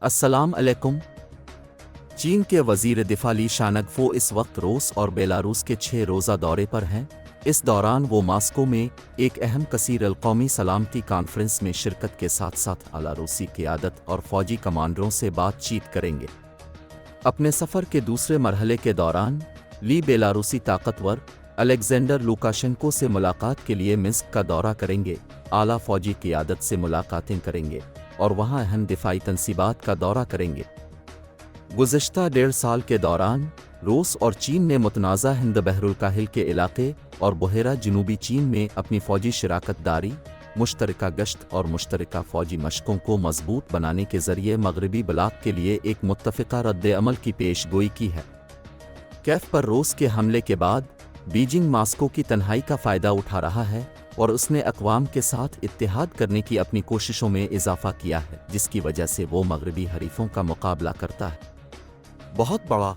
अस्सलाम अलैकुम। चीन के वजीर दिफा ली शानगफो इस वक्त रूस और बेलारूस के 6 रोज़ा दौरे पर हैं। इस दौरान वो मॉस्को में एक अहम कसीर अल-कौमी सलामती कॉन्फ्रेंस में शिरकत के साथ साथ आला रूसी क़ियादत और फ़ौजी कमांडरों से बातचीत करेंगे। अपने सफ़र के दूसरे मरहले के दौरान ली बेलारूसी ताकतवर अलेक्जेंडर लुकाशेंको से मुलाकात के लिए मिन्स्क का दौरा करेंगे, आला फ़ौजी क़ियादत से मुलाकातें करेंगे और वहाँ अहम दिफाई तनसीबात का दौरा करेंगे। गुज़िश्ता 1.5 साल के दौरान रूस और चीन ने मुतनाज़ा हिंद बहरुल काहिल के इलाके और बुहेरा जनूबी चीन में अपनी फ़ौजी शराकत दारी, मुश्तरका गश्त और मुश्तरका फ़ौजी मशकों को मजबूत बनाने के ज़रिए मगरबी ब्लॉक के लिए एक मुत्तफ़िक़ा रद्द-ए-अमल की पेशगोई की है। कैफ पर रूस के हमले के बाद बीजिंग मॉस्को की तन्हाई का फ़ायदा उठा रहा है और उसने अक़वाम के साथ इत्तेहाद करने की अपनी कोशिशों में इजाफ़ा किया है, जिसकी वजह से वो मगरबी हरीफों का मुकाबला करता है। बहुत बड़ा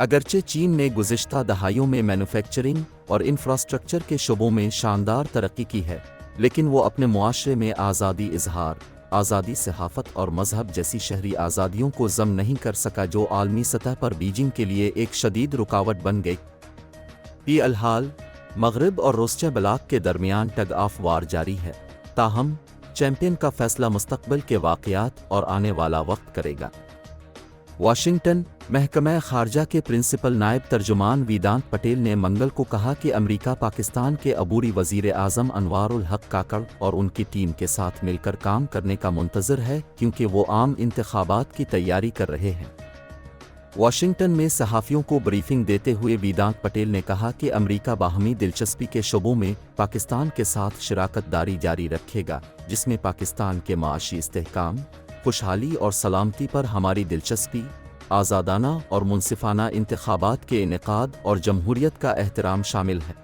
अगरचे चीन ने गुज़िश्ता दहाइयों में मैन्युफैक्चरिंग और इंफ्रास्ट्रक्चर के शोबों में शानदार तरक्की की है, लेकिन वो अपने मुआशरे में आज़ादी इजहार, आज़ादी सहाफ़त और मज़हब जैसी शहरी आज़ादियों को ज़म नहीं कर सका, जो आलमी सतह पर बीजिंग के लिए एक शदीद रुकावट बन गई। फ़िलहाल मगरब और रूसिया ब्लॉक के दरमियान टग ऑफ वार जारी है, ताहम चैंपियन का फैसला मुस्तक़बिल के वाक़यात और आने वाला वक्त करेगा। वाशिंगटन महकमा ख़ारजा के प्रिंसिपल नायब तर्जुमान वेदांत पटेल ने मंगल को कहा कि अमेरिका पाकिस्तान के अबूरी वज़ीर आज़म अनवारुल हक काकड़ और उनकी टीम के साथ मिलकर काम करने का मुंतज़िर है, क्योंकि वो आम इंतख़ाबात की तैयारी कर रहे हैं। वाशिंगटन में सहाफ़ियों को ब्रीफिंग देते हुए वेदांत पटेल ने कहा कि अमेरिका बाहमी दिलचस्पी के शोबों में पाकिस्तान के साथ शराकत दारी जारी रखेगा, जिसमें पाकिस्तान के माशी इस्तेहकाम, खुशहाली और सलामती पर हमारी दिलचस्पी, आज़ादाना और मुनसिफाना इंतख़ाबात के इनेकाद और जमहूरियत का एहतराम शामिल है,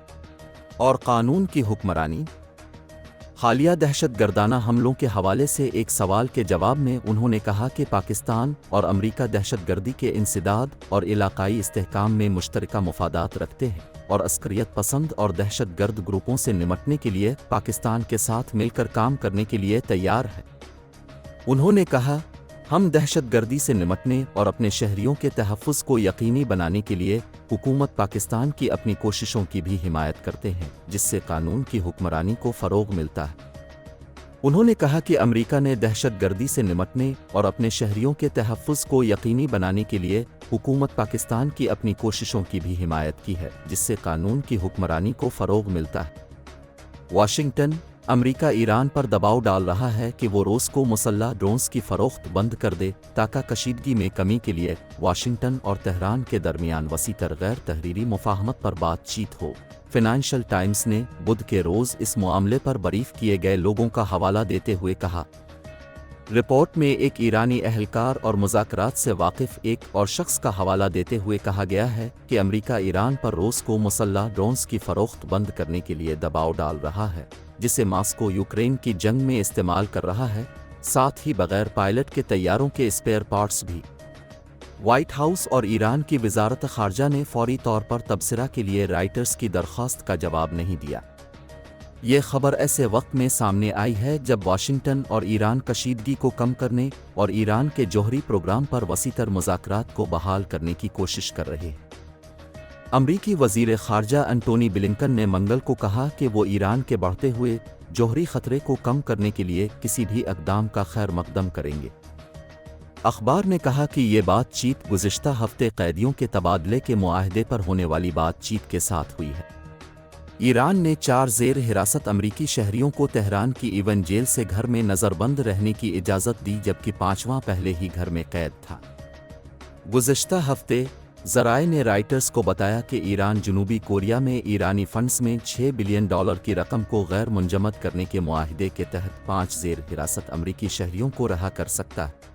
और कानून की हुक्मरानी। हालिया दहशतगर्दाना हमलों के हवाले से एक सवाल के जवाब में उन्होंने कहा कि पाकिस्तान और अमेरिका दहशतगर्दी के इंसदाद और इलाकाई इस्तेहकाम में मुश्तरका मुफादात रखते हैं और अस्करियत पसंद और दहशतगर्द ग्रुपों से निमटने के लिए पाकिस्तान के साथ मिलकर काम करने के लिए तैयार है। उन्होंने कहा, हम दहशतगर्दी से निमटने और अपने शहरियों के तहफ़्फ़ुज़ को यकीनी बनाने के लिए हुकूमत पाकिस्तान की अपनी कोशिशों की भी हिमायत करते हैं, जिससे कानून की हुक्मरानी को फ़रोग़ मिलता है। उन्होंने कहा कि अमेरिका ने दहशतगर्दी से निमटने और अपने शहरियों के तहफ़्फ़ुज़ को यकीनी बनाने के लिए हुकूमत पाकिस्तान की अपनी कोशिशों की भी हिमायत की है, जिससे कानून की हुक्मरानी को फ़रोग़ मिलता है। वाशिंगटन अमेरिका ईरान पर दबाव डाल रहा है कि वो रूस को मुसल्लह ड्रोन्स की फ़रोख्त बंद कर दे, ताकि कशीदगी में कमी के लिए वाशिंगटन और तेहरान के दरमियान वसीतर गैर तहरीरी मुफाहमत पर बातचीत हो। फ़ाइनेंशियल टाइम्स ने बुध के रोज़ इस मामले पर बरीफ किए गए लोगों का हवाला देते हुए कहा, रिपोर्ट में एक ईरानी अहलकार और मुज़ाकरात से वाकिफ़ एक और शख्स का हवाला देते हुए कहा गया है कि अमेरिका ईरान पर रूस को मुसल्लह ड्रोन्स की फ़रोख्त बंद करने के लिए दबाव डाल रहा है, जिसे मॉस्को यूक्रेन की जंग में इस्तेमाल कर रहा है, साथ ही बग़ैर पायलट के तैयारों के स्पेयर पार्ट्स भी। व्हाइट हाउस और ईरान की वज़ारत ख़ारजा ने फ़ौरी तौर पर तबसरा के लिए राइटर्स की दरख्वास्त का जवाब नहीं दिया। ये खबर ऐसे वक्त में सामने आई है जब वाशिंगटन और ईरान कशीदगी को कम करने और ईरान के जौहरी प्रोग्राम पर वसीतर मुज़ाकरात को बहाल करने की कोशिश कर रहे हैं। अमरीकी वज़ीर ख़ारजा एंटोनी ब्लिंकन ने मंगल को कहा कि वो ईरान के बढ़ते हुए जौहरी ख़तरे को कम करने के लिए किसी भी इक़दाम का खैर मक़दम करेंगे। अखबार ने कहा कि ये बातचीत गुज़िश्ता हफ़्ते कैदियों के तबादले के मुआहदे पर होने वाली बातचीत के साथ हुई है। ईरान ने 4 ज़ेर हिरासत अमरीकी शहरियों को तेहरान की इवन जेल से घर में नज़रबंद रहने की इजाज़त दी, जबकि 5वां पहले ही घर में कैद था। गुज़िश्ता हफ़्ते ज़राए ने राइटर्स को बताया कि ईरान जनूबी कोरिया में ईरानी फंड्स में $6 बिलियन की रकम को गैर मुंजमद करने के मुआहदे के तहत 5 ज़ेर हिरासत अमरीकी शहरियों को रहा कर सकता है।